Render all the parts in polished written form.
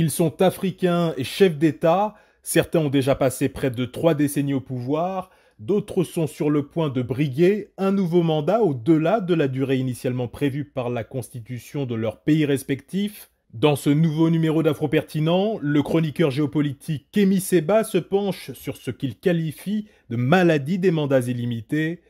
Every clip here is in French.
Ils sont africains et chefs d'État. Certains ont déjà passé près de 3 décennies au pouvoir. D'autres sont sur le point de briguer un nouveau mandat au-delà de la durée initialement prévue par la constitution de leurs pays respectifs. Dans ce nouveau numéro d'Afro-Pertinent, le chroniqueur géopolitique Kémy Séba se penche sur ce qu'il qualifie de maladie des mandats illimités.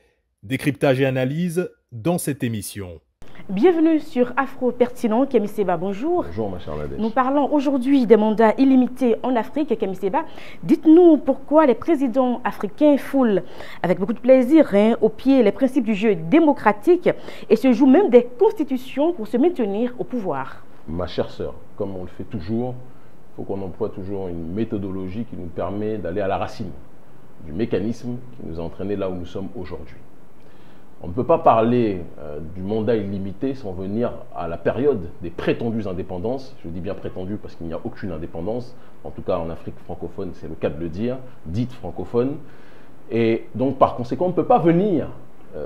Décryptage et analyse dans cette émission. Bienvenue sur Afro-Pertinent. Kémy Séba, bonjour. Bonjour ma chère Nadège. Nous parlons aujourd'hui des mandats illimités en Afrique. Kémy Séba, dites-nous pourquoi les présidents africains foulent avec beaucoup de plaisir au pied les principes du jeu démocratique et se jouent même des constitutions pour se maintenir au pouvoir. Ma chère sœur, comme on le fait toujours, il faut qu'on emploie toujours une méthodologie qui nous permet d'aller à la racine du mécanisme qui nous a entraînés là où nous sommes aujourd'hui. On ne peut pas parler du mandat illimité sans venir à la période des prétendues indépendances. Je dis bien prétendues parce qu'il n'y a aucune indépendance. En tout cas, en Afrique francophone, c'est le cas de le dire, dite francophone. Et donc, par conséquent, on ne peut pas venir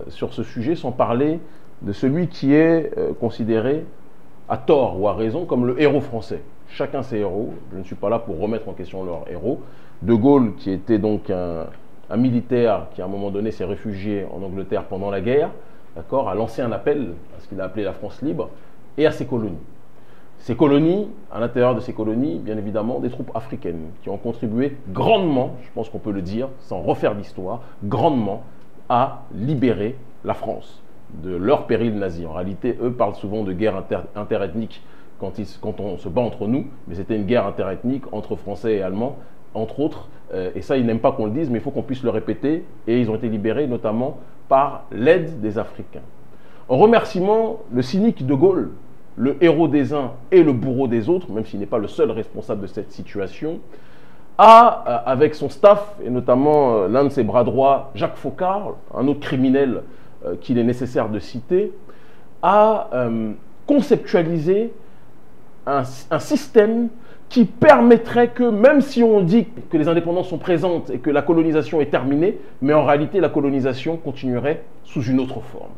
sur ce sujet sans parler de celui qui est considéré à tort ou à raison comme le héros français. Chacun ses héros. Je ne suis pas là pour remettre en question leurs héros. De Gaulle, qui était donc un militaire qui, à un moment donné, s'est réfugié en Angleterre pendant la guerre, a lancé un appel à ce qu'il a appelé la France libre et à ses colonies. Ces colonies, à l'intérieur de ces colonies, bien évidemment, des troupes africaines qui ont contribué grandement, je pense qu'on peut le dire, sans refaire l'histoire, grandement à libérer la France de leur péril nazi. En réalité, eux parlent souvent de guerre interethnique quand on se bat entre nous, mais c'était une guerre interethnique entre Français et Allemands, entre autres, et ça, ils n'aiment pas qu'on le dise, mais il faut qu'on puisse le répéter, et ils ont été libérés notamment par l'aide des Africains. En remerciement, le cynique de Gaulle, le héros des uns et le bourreau des autres, même s'il n'est pas le seul responsable de cette situation, a, avec son staff, et notamment l'un de ses bras droits, Jacques Faucard, un autre criminel qu'il est nécessaire de citer, a conceptualisé un système qui permettrait que, même si on dit que les indépendances sont présentes et que la colonisation est terminée, mais en réalité la colonisation continuerait sous une autre forme.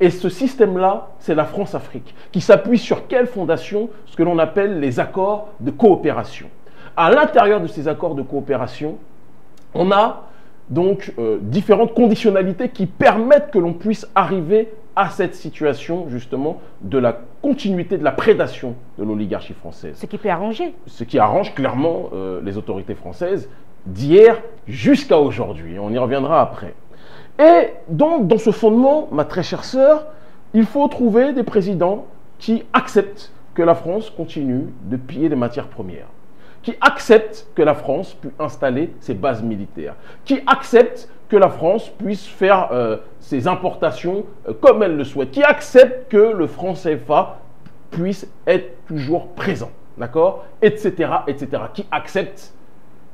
Et ce système-là, c'est la France-Afrique, qui s'appuie sur quelle fondation? Ce que l'on appelle les accords de coopération. À l'intérieur de ces accords de coopération, on a donc différentes conditionnalités qui permettent que l'on puisse arriver à cette situation, justement, de la continuité de la prédation de l'oligarchie française. Ce qui peut arranger. Ce qui arrange clairement les autorités françaises d'hier jusqu'à aujourd'hui. On y reviendra après. Et donc, dans ce fondement, ma très chère sœur, il faut trouver des présidents qui acceptent que la France continue de piller les matières premières, qui acceptent que la France puisse installer ses bases militaires, qui acceptent que la France puisse faire ses importations comme elle le souhaite, qui acceptent que le franc CFA puisse être toujours présent, d'accord, etc., etc., qui acceptent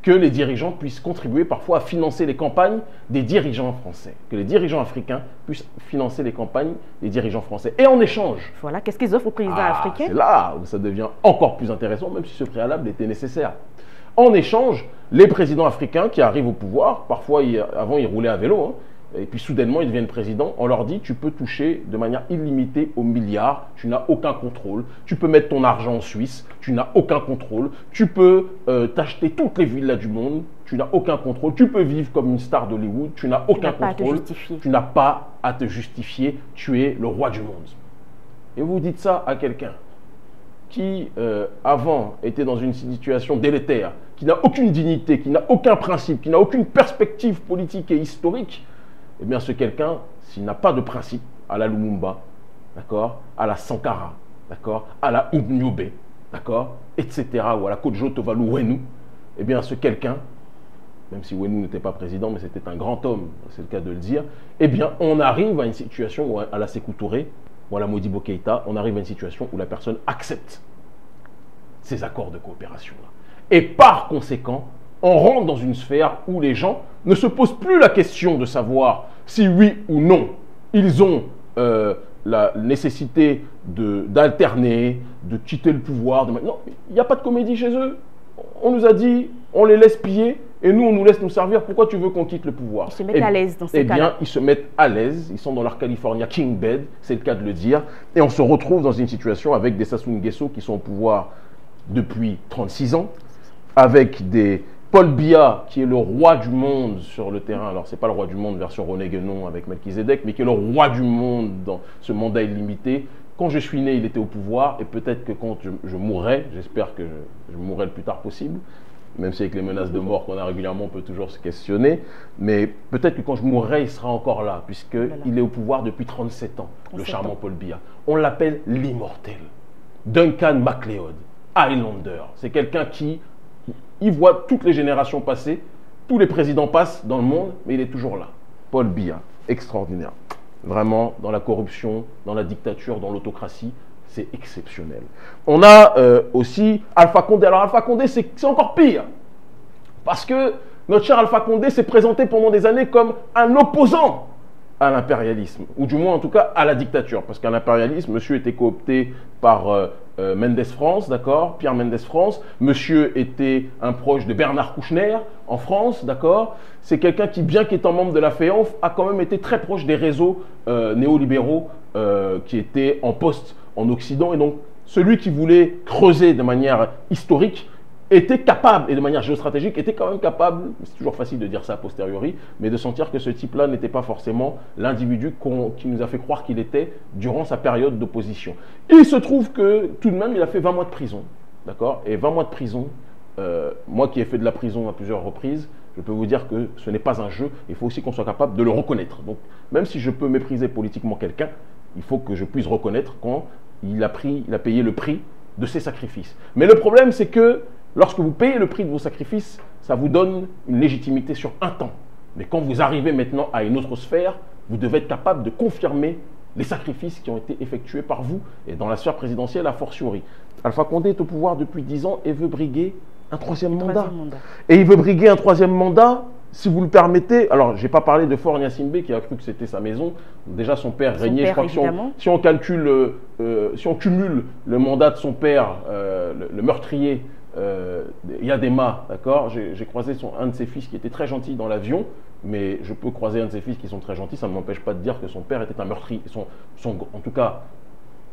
que les dirigeants puissent contribuer parfois à financer les campagnes des dirigeants français, que les dirigeants africains puissent financer les campagnes des dirigeants français. Et en échange... Voilà, qu'est-ce qu'ils offrent aux présidents africains? C'est là où ça devient encore plus intéressant, même si ce préalable était nécessaire. En échange, les présidents africains qui arrivent au pouvoir, parfois avant ils roulaient à vélo, hein, et puis soudainement ils deviennent présidents, on leur dit tu peux toucher de manière illimitée aux milliards, tu n'as aucun contrôle, tu peux mettre ton argent en Suisse, tu n'as aucun contrôle, tu peux t'acheter toutes les villas du monde, tu n'as aucun contrôle, tu peux vivre comme une star d'Hollywood, tu n'as aucun contrôle, tu n'as pas à te justifier, tu es le roi du monde. Et vous dites ça à quelqu'un qui, avant, était dans une situation délétère, qui n'a aucune dignité, qui n'a aucun principe, qui n'a aucune perspective politique et historique, eh bien ce quelqu'un, s'il n'a pas de principe, à la Lumumba, d'accord, à la Sankara, d'accord, à la Ougnoubé, d'accord, etc., ou à la Kodjo Tovalu Wenu, eh bien ce quelqu'un, même si Wenu n'était pas président, mais c'était un grand homme, c'est le cas de le dire, eh bien on arrive à une situation, où à la Sékou Touré, ou à la Modibo Keïta, on arrive à une situation où la personne accepte ces accords de coopération-là. Et par conséquent, on rentre dans une sphère où les gens ne se posent plus la question de savoir si oui ou non ils ont la nécessité d'alterner, de quitter le pouvoir. Non, il n'y a pas de comédie chez eux. On nous a dit, on les laisse piller et nous, on nous laisse nous servir. Pourquoi tu veux qu'on quitte le pouvoir? Ils se mettent à l'aise dans ces cas-là. Eh bien, ils se mettent à l'aise. Ils sont dans leur California King Bed, c'est le cas de le dire. Et on se retrouve dans une situation avec des Sassou Nguesso qui sont au pouvoir depuis 36 ans, avec des Paul Biya, qui est le roi du monde sur le terrain. Alors, ce n'est pas le roi du monde version René Guénon avec Melchizedek, mais qui est le roi du monde dans ce mandat illimité. Quand je suis né, il était au pouvoir, et peut-être que quand je mourrai, j'espère que je mourrai le plus tard possible, même si avec les menaces de mort qu'on a régulièrement, on peut toujours se questionner, mais peut-être que quand je mourrai, il sera encore là, puisqu'il est au pouvoir depuis 37 ans, le charmant Paul Biya. On l'appelle l'immortel. Duncan MacLeod, Highlander. C'est quelqu'un qui il voit toutes les générations passer, tous les présidents passent dans le monde, mais il est toujours là. Paul Biya, extraordinaire. Vraiment, dans la corruption, dans la dictature, dans l'autocratie, c'est exceptionnel. On a aussi Alpha Condé. Alors Alpha Condé, c'est encore pire. Parce que notre cher Alpha Condé s'est présenté pendant des années comme un opposant à l'impérialisme, ou du moins en tout cas à la dictature. Parce qu'à l'impérialisme, monsieur était coopté par Mendes France, d'accord, Pierre Mendes France. Monsieur était un proche de Bernard Kouchner en France, d'accord. C'est quelqu'un qui, bien qu'étant membre de la FEANF, a quand même été très proche des réseaux néolibéraux qui étaient en poste en Occident. Et donc, celui qui voulait creuser de manière historique était capable, et de manière géostratégique, était quand même capable, c'est toujours facile de dire ça a posteriori, mais de sentir que ce type-là n'était pas forcément l'individu qui nous a fait croire qu'il était durant sa période d'opposition. Il se trouve que, tout de même, il a fait 20 mois de prison, d'accord. Et 20 mois de prison, moi qui ai fait de la prison à plusieurs reprises, je peux vous dire que ce n'est pas un jeu, il faut aussi qu'on soit capable de le reconnaître. Donc, même si je peux mépriser politiquement quelqu'un, il faut que je puisse reconnaître quand il a payé le prix de ses sacrifices. Mais le problème, c'est que lorsque vous payez le prix de vos sacrifices, ça vous donne une légitimité sur un temps. Mais quand vous arrivez maintenant à une autre sphère, vous devez être capable de confirmer les sacrifices qui ont été effectués par vous, et dans la sphère présidentielle, a fortiori. Alpha Condé est au pouvoir depuis 10 ans et veut briguer un troisième mandat. Et il veut briguer un troisième mandat, si vous le permettez. Alors, je n'ai pas parlé de Faure Gnassingbé qui a cru que c'était sa maison. Déjà, son père régnait. Je crois que si on calcule, si on cumule le mandat de son père, le meurtrier, Yadema, d'accord. J'ai croisé un de ses fils qui était très gentil dans l'avion, mais je peux croiser un de ses fils qui sont très gentils, ça ne m'empêche pas de dire que son père était un meurtrier. En tout cas,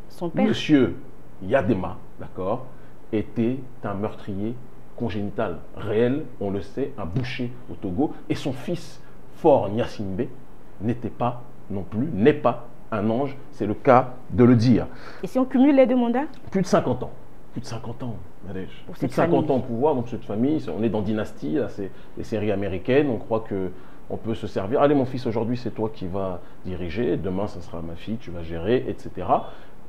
son père, monsieur Yadema, d'accord, était un meurtrier congénital, réel, on le sait, un boucher au Togo, et son fils, Faure Gnassingbé, n'était pas non plus, n'est pas un ange, c'est le cas de le dire. Et si on cumule les deux mandats? Plus de 50 ans. Plus de 50 ans, Nadège. Plus de 50 ans au pouvoir, donc cette famille, on est dans Dynastie, là, c'est les séries américaines, on croit qu'on peut se servir. Allez mon fils, aujourd'hui c'est toi qui vas diriger, demain ça sera ma fille, tu vas gérer, etc.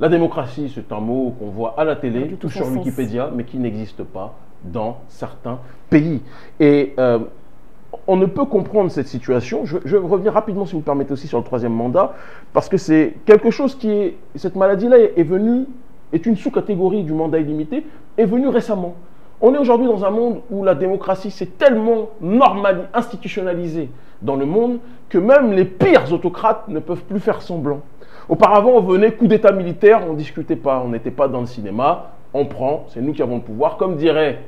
La démocratie, c'est un mot qu'on voit à la télé, tout sur Wikipédia, mais qui n'existe pas dans certains pays. Et on ne peut comprendre cette situation. Je vais revenir rapidement, si vous me permettez, aussi sur le troisième mandat, parce que c'est quelque chose qui est... Cette maladie-là est une sous-catégorie du mandat illimité, est venue récemment. On est aujourd'hui dans un monde où la démocratie s'est tellement institutionnalisée dans le monde que même les pires autocrates ne peuvent plus faire semblant. Auparavant, on venait, coup d'état militaire, on ne discutait pas, on n'était pas dans le cinéma, on prend, c'est nous qui avons le pouvoir. Comme dirait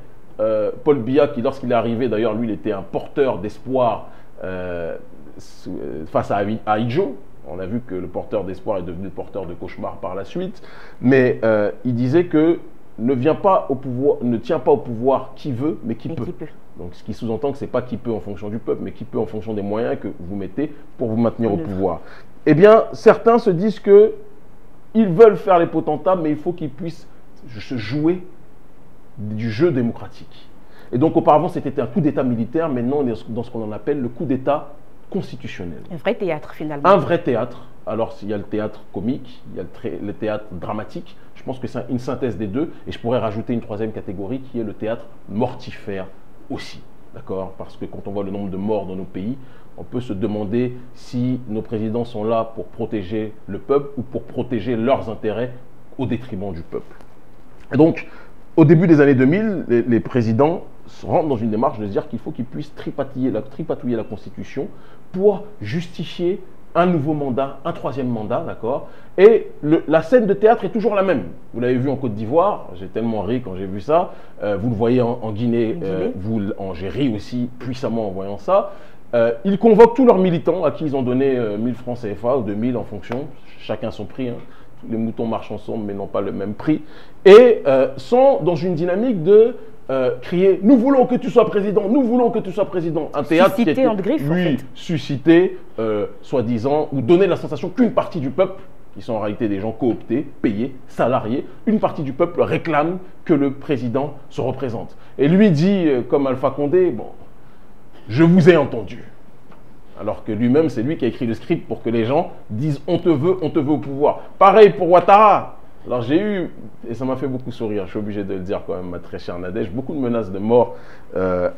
Paul Biya, qui lorsqu'il est arrivé, d'ailleurs, lui, il était un porteur d'espoir face à Ahidjo. On a vu que le porteur d'espoir est devenu le porteur de cauchemar par la suite. Mais il disait que ne tient pas au pouvoir qui veut, mais qui peut. Donc ce qui sous-entend que ce n'est pas qui peut en fonction du peuple, mais qui peut en fonction des moyens que vous mettez pour vous maintenir au pouvoir. Eh bien, certains se disent qu'ils veulent faire les potentats, mais il faut qu'ils puissent se jouer du jeu démocratique. Et donc auparavant, c'était un coup d'état militaire, maintenant on est dans ce qu'on en appelle le coup d'état constitutionnel. Un vrai théâtre, finalement. Un vrai théâtre. Alors, il y a le théâtre comique, il y a le théâtre dramatique. Je pense que c'est une synthèse des deux. Et je pourrais rajouter une troisième catégorie qui est le théâtre mortifère aussi. D'accord? Parce que quand on voit le nombre de morts dans nos pays, on peut se demander si nos présidents sont là pour protéger le peuple ou pour protéger leurs intérêts au détriment du peuple. Et donc, au début des années 2000, les présidents rentrent dans une démarche de se dire qu'il faut qu'ils puissent tripatouiller la Constitution pour justifier un nouveau mandat, un troisième mandat, d'accord. Et la scène de théâtre est toujours la même. Vous l'avez vu en Côte d'Ivoire, j'ai tellement ri quand j'ai vu ça. Vous le voyez en Guinée, j'ai ri aussi puissamment en voyant ça. Ils convoquent tous leurs militants à qui ils ont donné 1000 francs CFA ou 2000 en fonction, chacun son prix, hein, les moutons marchent ensemble mais n'ont pas le même prix, et sont dans une dynamique de crier « Nous voulons que tu sois président, nous voulons que tu sois président ». Un théâtre suscité qui était, en griffe, en fait. suscité, soi-disant, ou donner la sensation qu'une partie du peuple, qui sont en réalité des gens cooptés, payés, salariés, une partie du peuple réclame que le président se représente. Et lui dit, comme Alpha Condé, bon, je vous ai entendu. Alors que lui-même, c'est lui qui a écrit le script pour que les gens disent on te veut au pouvoir. Pareil pour Ouattara. Alors j'ai eu, et ça m'a fait beaucoup sourire, je suis obligé de le dire quand même, ma très chère Nadège, beaucoup de menaces de mort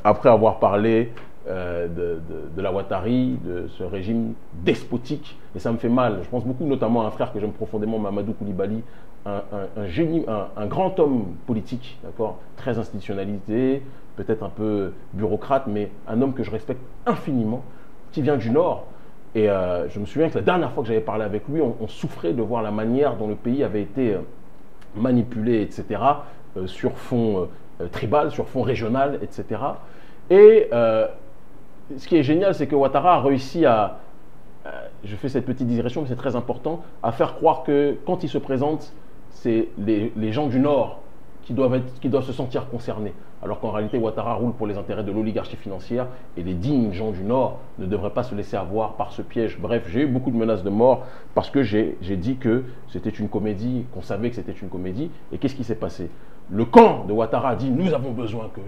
après avoir parlé de la Ouattari, de ce régime despotique, et ça me fait mal. Je pense beaucoup notamment à un frère que j'aime profondément, Mamadou Koulibaly, un génie, un grand homme politique, d'accord, très institutionnalisé, peut-être un peu bureaucrate, mais un homme que je respecte infiniment, qui vient du Nord. Et je me souviens que la dernière fois que j'avais parlé avec lui, on souffrait de voir la manière dont le pays avait été manipulé, etc., sur fond tribal, sur fond régional, etc. Et ce qui est génial, c'est que Ouattara a réussi à, je fais cette petite digression, mais c'est très important, à faire croire que quand il se présente, c'est les gens du Nord qui doivent se sentir concernés. Alors qu'en réalité, Ouattara roule pour les intérêts de l'oligarchie financière et les dignes gens du Nord ne devraient pas se laisser avoir par ce piège. Bref, j'ai eu beaucoup de menaces de mort parce que j'ai dit que c'était une comédie, qu'on savait que c'était une comédie. Et qu'est-ce qui s'est passé? Le camp de Ouattara a dit « Nous avons besoin que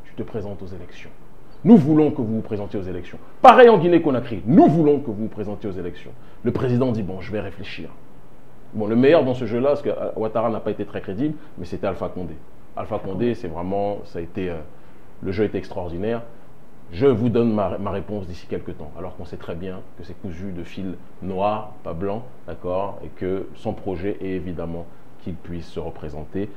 tu te présentes aux élections. Nous voulons que vous vous présentiez aux élections. » Pareil en Guinée-Conakry, nous voulons que vous vous présentiez aux élections. Le président dit « Bon, je vais réfléchir. » Bon, le meilleur dans ce jeu-là, parce que Ouattara n'a pas été très crédible, mais c'était Alpha Condé. Alpha Condé, c'est vraiment, ça a été, le jeu était extraordinaire. Je vous donne ma réponse d'ici quelques temps, alors qu'on sait très bien que c'est cousu de fil noir, pas blanc, d'accord, et que son projet est évidemment qu'il puisse se représenter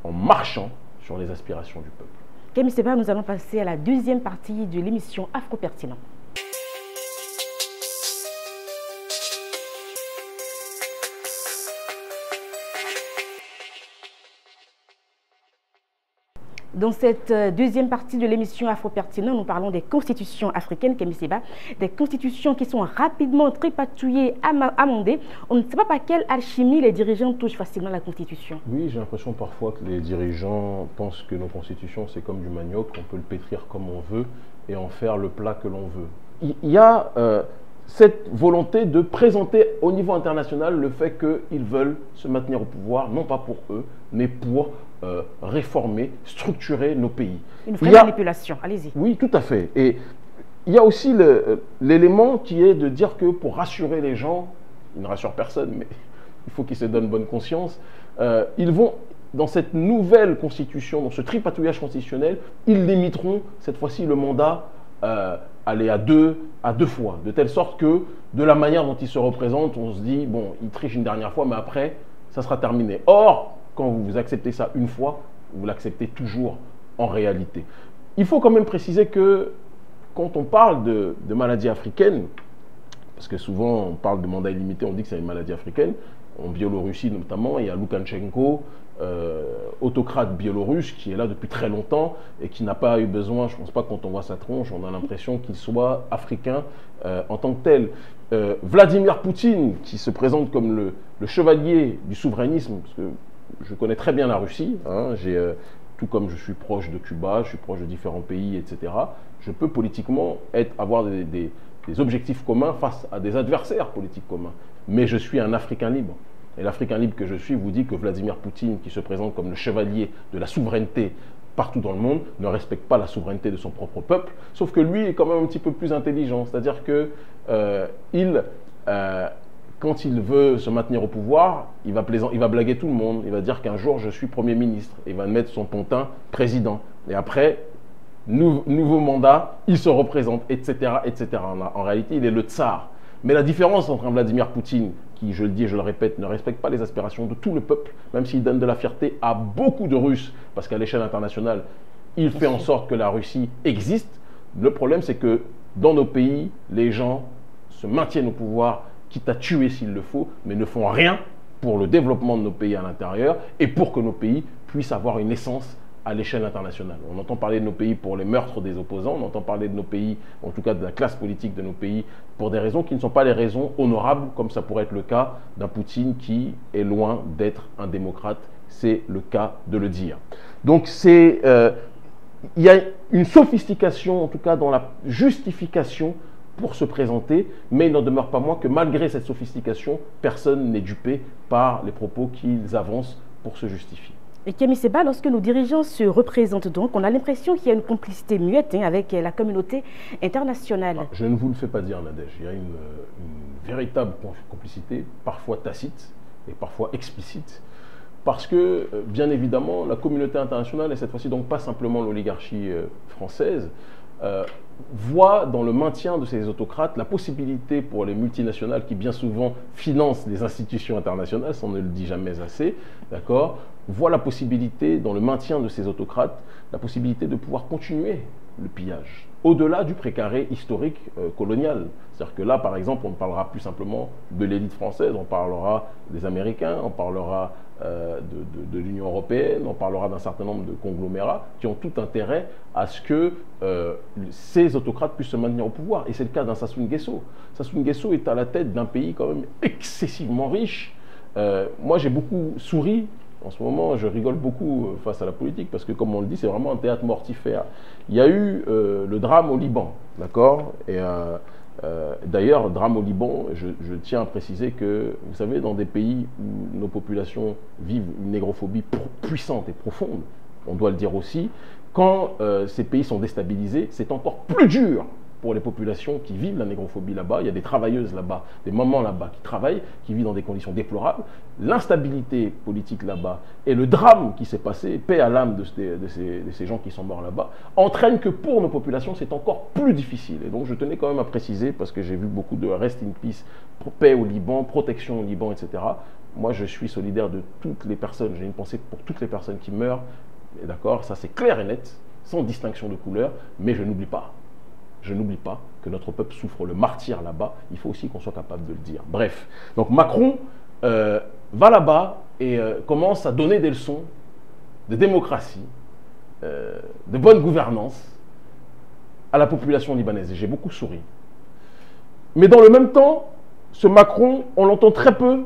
en marchant sur les aspirations du peuple. Kémy Séba, nous allons passer à la deuxième partie de l'émission Afro-Pertinent. Dans cette deuxième partie de l'émission Afro-Pertinent, nous parlons des constitutions africaines, Kémy Séba, des constitutions qui sont rapidement tripatouillées, amendées. On ne sait pas par quelle alchimie les dirigeants touchent facilement la constitution. Oui, j'ai l'impression parfois que les dirigeants pensent que nos constitutions, c'est comme du manioc, on peut le pétrir comme on veut et en faire le plat que l'on veut. Il y a cette volonté de présenter au niveau international le fait qu'ils veulent se maintenir au pouvoir, non pas pour eux, mais pour réformer, structurer nos pays. Une vraie manipulation, allez-y. Oui, tout à fait. Et il y a aussi l'élément qui est de dire que pour rassurer les gens, ils ne rassurent personne, mais il faut qu'ils se donnent bonne conscience, ils vont, dans cette nouvelle constitution, dans ce tripatouillage constitutionnel, ils limiteront cette fois-ci le mandat aller à deux fois, de telle sorte que de la manière dont ils se représentent, on se dit, bon, ils trichent une dernière fois, mais après, ça sera terminé. Or, quand vous acceptez ça une fois, vous l'acceptez toujours en réalité. Il faut quand même préciser que quand on parle de maladies africaines, parce que souvent on parle de mandat illimité, on dit que c'est une maladie africaine, en Biélorussie notamment, il y a Loukachenko, autocrate biélorusse qui est là depuis très longtemps et qui n'a pas eu besoin, je ne pense pas que quand on voit sa tronche, on a l'impression qu'il soit africain en tant que tel. Vladimir Poutine qui se présente comme le chevalier du souverainisme, parce que je connais très bien la Russie, hein, tout comme je suis proche de Cuba, je suis proche de différents pays, etc. Je peux politiquement avoir des objectifs communs face à des adversaires politiques communs. Mais je suis un Africain libre. Et l'Africain libre que je suis vous dit que Vladimir Poutine, qui se présente comme le chevalier de la souveraineté partout dans le monde, ne respecte pas la souveraineté de son propre peuple, sauf que lui est quand même un petit peu plus intelligent. C'est-à-dire que quand il veut se maintenir au pouvoir, il va blaguer tout le monde. Il va dire qu'un jour, je suis Premier ministre. Il va mettre son pontin président. Et après, nouveau mandat, il se représente, etc. etc. En réalité, il est le tsar. Mais la différence entre un Vladimir Poutine, qui, je le dis et je le répète, ne respecte pas les aspirations de tout le peuple, même s'il donne de la fierté à beaucoup de Russes, parce qu'à l'échelle internationale, il fait en sorte que la Russie existe. Le problème, c'est que dans nos pays, les gens se maintiennent au pouvoir, quitte à tuer s'il le faut, mais ne font rien pour le développement de nos pays à l'intérieur et pour que nos pays puissent avoir une essence à l'échelle internationale. On entend parler de nos pays pour les meurtres des opposants, on entend parler de nos pays, en tout cas de la classe politique de nos pays, pour des raisons qui ne sont pas les raisons honorables, comme ça pourrait être le cas d'un Poutine qui est loin d'être un démocrate. C'est le cas de le dire. Donc il y a une sophistication, en tout cas dans la justification pour se présenter, mais il n'en demeure pas moins que malgré cette sophistication, personne n'est dupé par les propos qu'ils avancent pour se justifier. Et Kémy Séba, lorsque nos dirigeants se représentent donc, on a l'impression qu'il y a une complicité muette avec la communauté internationale. Je ne vous le fais pas dire, Nadège. Il y a une véritable complicité, parfois tacite et parfois explicite. Parce que, bien évidemment, la communauté internationale, et cette fois-ci donc pas simplement l'oligarchie française, voit dans le maintien de ces autocrates la possibilité pour les multinationales qui bien souvent financent les institutions internationales, ça on ne le dit jamais assez, d'accord, voit la possibilité dans le maintien de ces autocrates, la possibilité de pouvoir continuer le pillage, au-delà du précaré historique colonial. C'est-à-dire que là, par exemple, on ne parlera plus simplement de l'élite française, on parlera des Américains, on parlera de l'Union européenne, on parlera d'un certain nombre de conglomérats qui ont tout intérêt à ce que ces autocrates puissent se maintenir au pouvoir. Et c'est le cas d'un Sassou Nguesso. Sassou Nguesso est à la tête d'un pays quand même excessivement riche. Moi, j'ai beaucoup souri. En ce moment, je rigole beaucoup face à la politique parce que, comme on le dit, c'est vraiment un théâtre mortifère. Il y a eu le drame au Liban, d'accord? Et d'ailleurs, drame au Liban, je tiens à préciser que, vous savez, dans des pays où nos populations vivent une négrophobie puissante et profonde, on doit le dire aussi, quand ces pays sont déstabilisés, c'est encore plus dur pour les populations qui vivent la négrophobie là-bas. Il y a des travailleuses là-bas, des mamans là-bas qui travaillent, qui vivent dans des conditions déplorables. L'instabilité politique là-bas et le drame qui s'est passé, paix à l'âme de ces gens qui sont morts là-bas, entraînent que pour nos populations, c'est encore plus difficile. Et donc je tenais quand même à préciser, parce que j'ai vu beaucoup de rest in peace, paix au Liban, protection au Liban, etc. Moi, je suis solidaire de toutes les personnes, j'ai une pensée pour toutes les personnes qui meurent, d'accord, ça c'est clair et net, sans distinction de couleur, mais je n'oublie pas. Je n'oublie pas que notre peuple souffre le martyre là-bas. Il faut aussi qu'on soit capable de le dire. Bref, donc Macron va là-bas et commence à donner des leçons de démocratie, de bonne gouvernance à la population libanaise. Et j'ai beaucoup souri. Mais dans le même temps, ce Macron, on l'entend très peu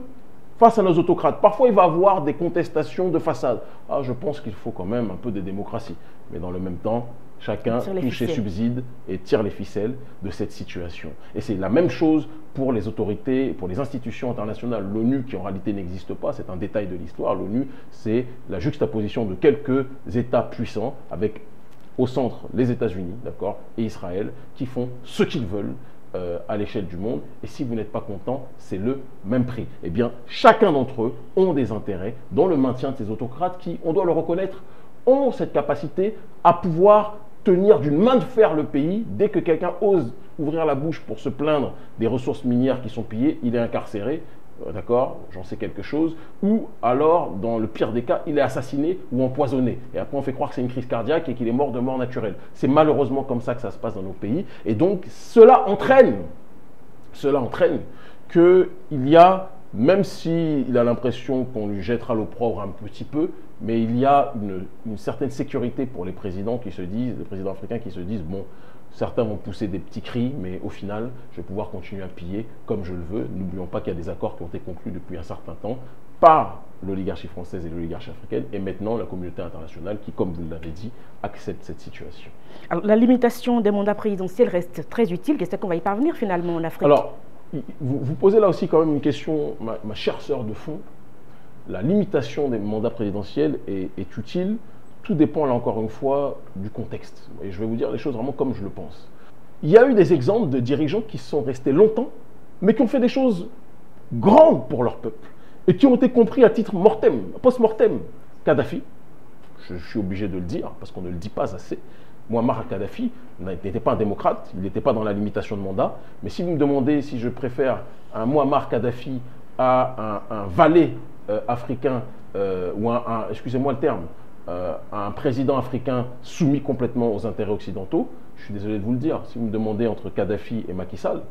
face à nos autocrates. Parfois, il va avoir des contestations de façade. Ah, je pense qu'il faut quand même un peu de démocratie. Mais dans le même temps, chacun touche ses subsides et tire les ficelles de cette situation. Et c'est la même chose pour les autorités, pour les institutions internationales. L'ONU, qui en réalité n'existe pas, c'est un détail de l'histoire. L'ONU, c'est la juxtaposition de quelques États puissants avec au centre les États-Unis, d'accord, et Israël, qui font ce qu'ils veulent à l'échelle du monde. Et si vous n'êtes pas content, c'est le même prix. Eh bien, chacun d'entre eux ont des intérêts dans le maintien de ces autocrates qui, on doit le reconnaître, ont cette capacité à pouvoir tenir d'une main de fer le pays. Dès que quelqu'un ose ouvrir la bouche pour se plaindre des ressources minières qui sont pillées, il est incarcéré, d'accord, j'en sais quelque chose, ou alors, dans le pire des cas, il est assassiné ou empoisonné. Et après, on fait croire que c'est une crise cardiaque et qu'il est mort de mort naturelle. C'est malheureusement comme ça que ça se passe dans nos pays. Et donc, cela entraîne qu'il y a, même s'il a l'impression qu'on lui jettera l'opprobre un petit peu, mais il y a une certaine sécurité pour les présidents qui se disent, les présidents africains qui se disent, bon, certains vont pousser des petits cris, mais au final, je vais pouvoir continuer à piller comme je le veux. N'oublions pas qu'il y a des accords qui ont été conclus depuis un certain temps par l'oligarchie française et l'oligarchie africaine, et maintenant la communauté internationale qui, comme vous l'avez dit, accepte cette situation. Alors, la limitation des mandats présidentiels reste très utile. Qu'est-ce qu'on va y parvenir finalement en Afrique? Alors, vous posez là aussi quand même une question, ma chère sœur de fond. La limitation des mandats présidentiels est utile. Tout dépend, là encore une fois, du contexte. Et je vais vous dire les choses vraiment comme je le pense. Il y a eu des exemples de dirigeants qui sont restés longtemps, mais qui ont fait des choses grandes pour leur peuple, et qui ont été compris à titre mortem, post-mortem. Kadhafi, je suis obligé de le dire, parce qu'on ne le dit pas assez. Muammar Kadhafi n'était pas un démocrate, il n'était pas dans la limitation de mandat. Mais si vous me demandez si je préfère un Muammar Kadhafi à un valet africain, ou excusez-moi le terme, un président africain soumis complètement aux intérêts occidentaux, je suis désolé de vous le dire, si vous me demandez entre Kadhafi et Macky Sall,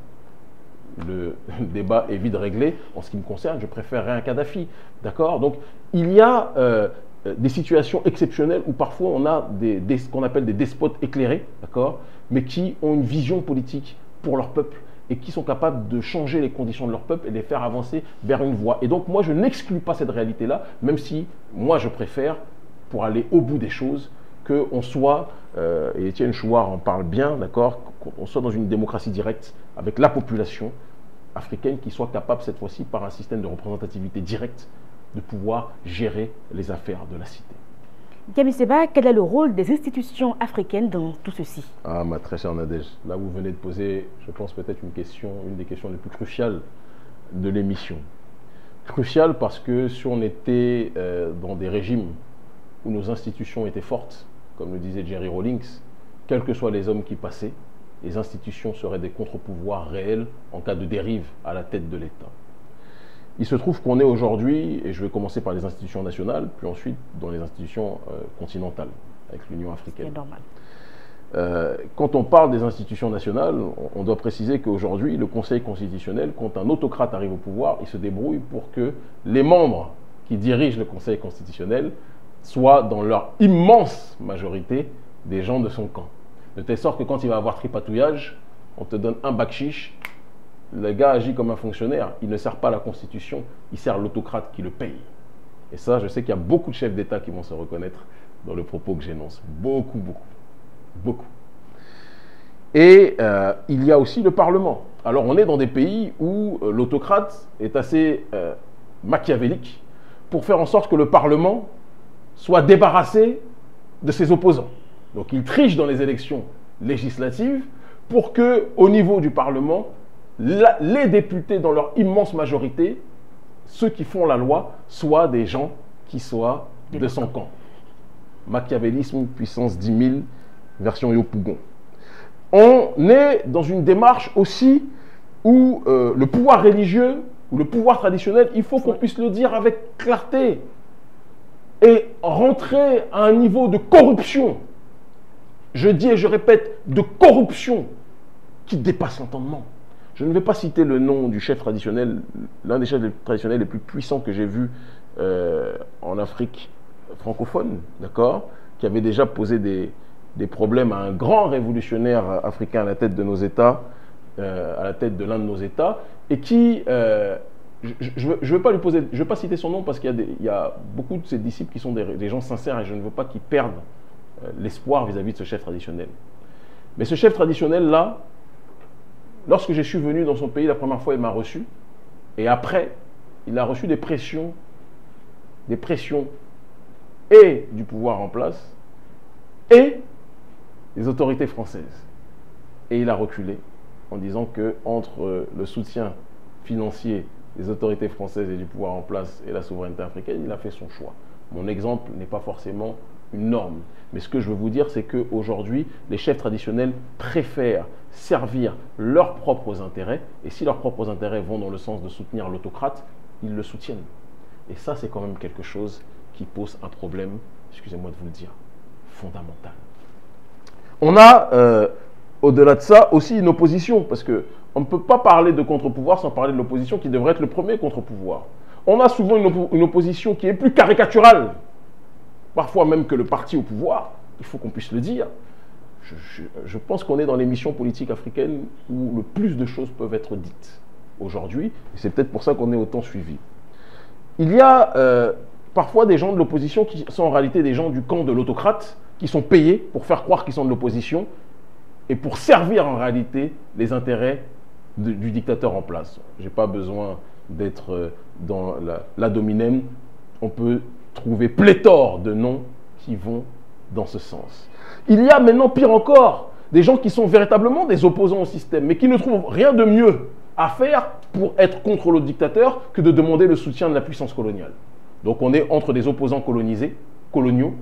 le débat est vite réglé. En ce qui me concerne, je préférerais un Kadhafi. D'accord? Donc, il y a des situations exceptionnelles où parfois on a ce qu'on appelle des despotes éclairés, d'accord, mais qui ont une vision politique pour leur peuple et qui sont capables de changer les conditions de leur peuple et les faire avancer vers une voie. Et donc moi je n'exclus pas cette réalité-là, même si moi je préfère, pour aller au bout des choses, qu'on soit, et Étienne Chouard en parle bien, d'accord, qu'on soit dans une démocratie directe avec la population africaine qui soit capable cette fois-ci, par un système de représentativité directe, de pouvoir gérer les affaires de la cité. Kemi Seba, quel est le rôle des institutions africaines dans tout ceci? Ah, ma très chère Nadège, là vous venez de poser, je pense peut-être une des questions les plus cruciales de l'émission. Cruciale parce que si on était dans des régimes où nos institutions étaient fortes, comme le disait Jerry Rawlings, quels que soient les hommes qui passaient, les institutions seraient des contre-pouvoirs réels en cas de dérive à la tête de l'État. Il se trouve qu'on est aujourd'hui, et je vais commencer par les institutions nationales, puis ensuite dans les institutions continentales, avec l'Union africaine. C'est normal. Quand on parle des institutions nationales, on doit préciser qu'aujourd'hui, le Conseil constitutionnel, quand un autocrate arrive au pouvoir, il se débrouille pour que les membres qui dirigent le Conseil constitutionnel soient, dans leur immense majorité, des gens de son camp. De telle sorte que quand il va avoir tripatouillage, on te donne un bakchiche, le gars agit comme un fonctionnaire, il ne sert pas la Constitution, il sert l'autocrate qui le paye. Et ça, je sais qu'il y a beaucoup de chefs d'État qui vont se reconnaître dans le propos que j'énonce. Beaucoup, beaucoup, beaucoup. Et il y a aussi le Parlement. Alors on est dans des pays où l'autocrate est assez machiavélique pour faire en sorte que le Parlement soit débarrassé de ses opposants. Donc il triche dans les élections législatives pour que, au niveau du Parlement, les députés, dans leur immense majorité, ceux qui font la loi, soient des gens qui soient de son camp. Machiavélisme, puissance 10 000, version Yopougon. On est dans une démarche aussi où le pouvoir religieux ou le pouvoir traditionnel, il faut qu'on puisse le dire avec clarté, et rentrer à un niveau de corruption, je dis et je répète, de corruption qui dépasse l'entendement. Je ne vais pas citer le nom du chef traditionnel, l'un des chefs traditionnels les plus puissants que j'ai vu en Afrique francophone, d'accord, qui avait déjà posé des problèmes à un grand révolutionnaire africain à la tête de nos États, à la tête de l'un de nos États, et qui, je ne vais pas citer son nom parce qu'il y a beaucoup de ses disciples qui sont des gens sincères et je ne veux pas qu'ils perdent l'espoir vis-à-vis de ce chef traditionnel. Mais ce chef traditionnel-là, lorsque je suis venu dans son pays la première fois, il m'a reçu. Et après, il a reçu des pressions et du pouvoir en place et des autorités françaises. Et il a reculé en disant que entre le soutien financier des autorités françaises et du pouvoir en place et la souveraineté africaine, il a fait son choix. Mon exemple n'est pas forcément une norme. Mais ce que je veux vous dire, c'est qu'aujourd'hui, les chefs traditionnels préfèrent servir leurs propres intérêts. Et si leurs propres intérêts vont dans le sens de soutenir l'autocrate, ils le soutiennent. Et ça, c'est quand même quelque chose qui pose un problème, excusez-moi de vous le dire, fondamental. On a, au-delà de ça, aussi une opposition. Parce qu'on ne peut pas parler de contre-pouvoir sans parler de l'opposition qui devrait être le premier contre-pouvoir. On a souvent une opposition qui est plus caricaturale, parfois même que le parti au pouvoir, il faut qu'on puisse le dire. Je pense qu'on est dans l'émission politique africaine où le plus de choses peuvent être dites aujourd'hui, et c'est peut-être pour ça qu'on est autant suivi. Il y a parfois des gens de l'opposition qui sont en réalité des gens du camp de l'autocrate, qui sont payés pour faire croire qu'ils sont de l'opposition, et pour servir en réalité les intérêts du dictateur en place. Je n'ai pas besoin d'être dans la dominem, on peut trouver pléthore de noms qui vont dans ce sens. Il y a maintenant, pire encore, des gens qui sont véritablement des opposants au système, mais qui ne trouvent rien de mieux à faire pour être contre le dictateur que de demander le soutien de la puissance coloniale. Donc on est entre des opposants coloniaux,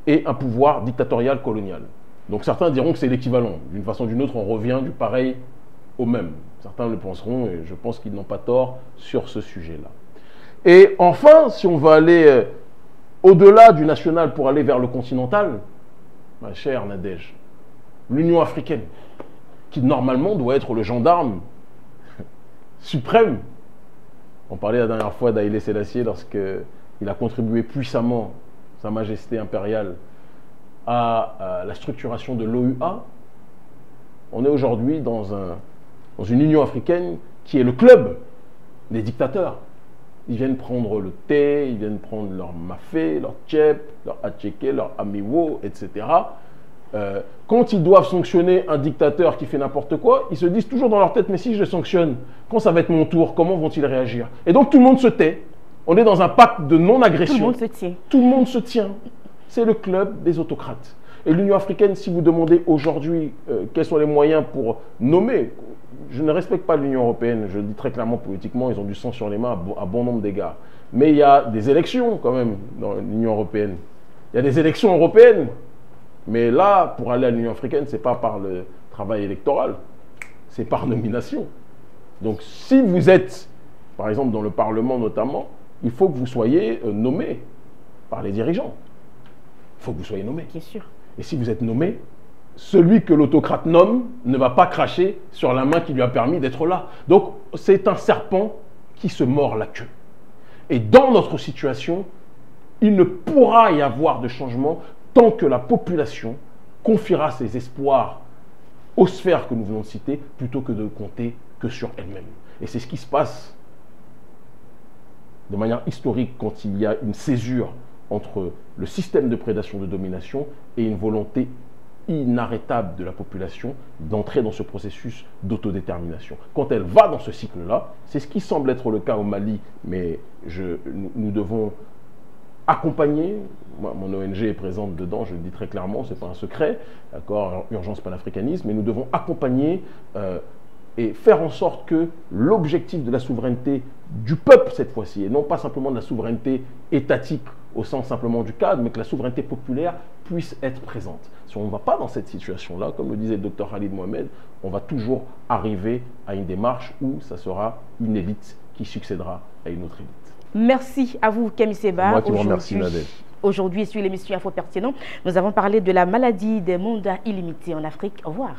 et un pouvoir dictatorial colonial. Donc certains diront que c'est l'équivalent. D'une façon ou d'une autre, on revient du pareil au même. Certains le penseront, et je pense qu'ils n'ont pas tort sur ce sujet-là. Et enfin, si on va aller au-delà du national pour aller vers le continental, ma chère Nadège, l'Union africaine, qui normalement doit être le gendarme suprême. On parlait la dernière fois d'Haïlé Sélassié lorsqu'il a contribué puissamment, Sa Majesté impériale à la structuration de l'OUA, on est aujourd'hui dans une Union africaine qui est le club des dictateurs. Ils viennent prendre le thé, ils viennent prendre leur mafé, leur tchèp, leur atchéké, leur amiwo, etc. Quand ils doivent sanctionner un dictateur qui fait n'importe quoi, ils se disent toujours dans leur tête, mais si je le sanctionne, quand ça va être mon tour, comment vont-ils réagir? Et donc tout le monde se tait. On est dans un pacte de non-agression. Tout le monde se tient. Tout le monde se tient. C'est le club des autocrates. Et l'Union africaine, si vous demandez aujourd'hui quels sont les moyens pour nommer, je ne respecte pas l'Union européenne, je le dis très clairement politiquement, ils ont du sang sur les mains à bon nombre d'égards. Mais il y a des élections quand même dans l'Union européenne. Il y a des élections européennes. Mais là, pour aller à l'Union africaine, ce n'est pas par le travail électoral, c'est par nomination. Donc si vous êtes, par exemple dans le Parlement notamment, il faut que vous soyez nommé par les dirigeants. Il faut que vous soyez nommé. Bien sûr. Et si vous êtes nommé, celui que l'autocrate nomme ne va pas cracher sur la main qui lui a permis d'être là. Donc c'est un serpent qui se mord la queue. Et dans notre situation, il ne pourra y avoir de changement tant que la population confiera ses espoirs aux sphères que nous venons de citer, plutôt que de compter que sur elle-même. Et c'est ce qui se passe de manière historique quand il y a une césure entre le système de prédation de domination et une volonté inarrêtable de la population d'entrer dans ce processus d'autodétermination. Quand elle va dans ce cycle-là, c'est ce qui semble être le cas au Mali, mais nous devons accompagner, moi, mon ONG est présente dedans, je le dis très clairement, ce n'est pas un secret, d'accord, Urgence Panafricanisme, mais nous devons accompagner et faire en sorte que l'objectif de la souveraineté du peuple cette fois-ci, et non pas simplement de la souveraineté étatique au sens simplement du cadre, mais que la souveraineté populaire puisse être présente. Si on ne va pas dans cette situation-là, comme le disait le docteur Khalid Mohamed, on va toujours arriver à une démarche où ça sera une élite qui succédera à une autre élite. Merci à vous, Kemi Seba. Moi qui vous remercie, Nadège. Aujourd'hui, sur l'émission Info Pertinent, nous avons parlé de la maladie des mandats illimités en Afrique. Au revoir.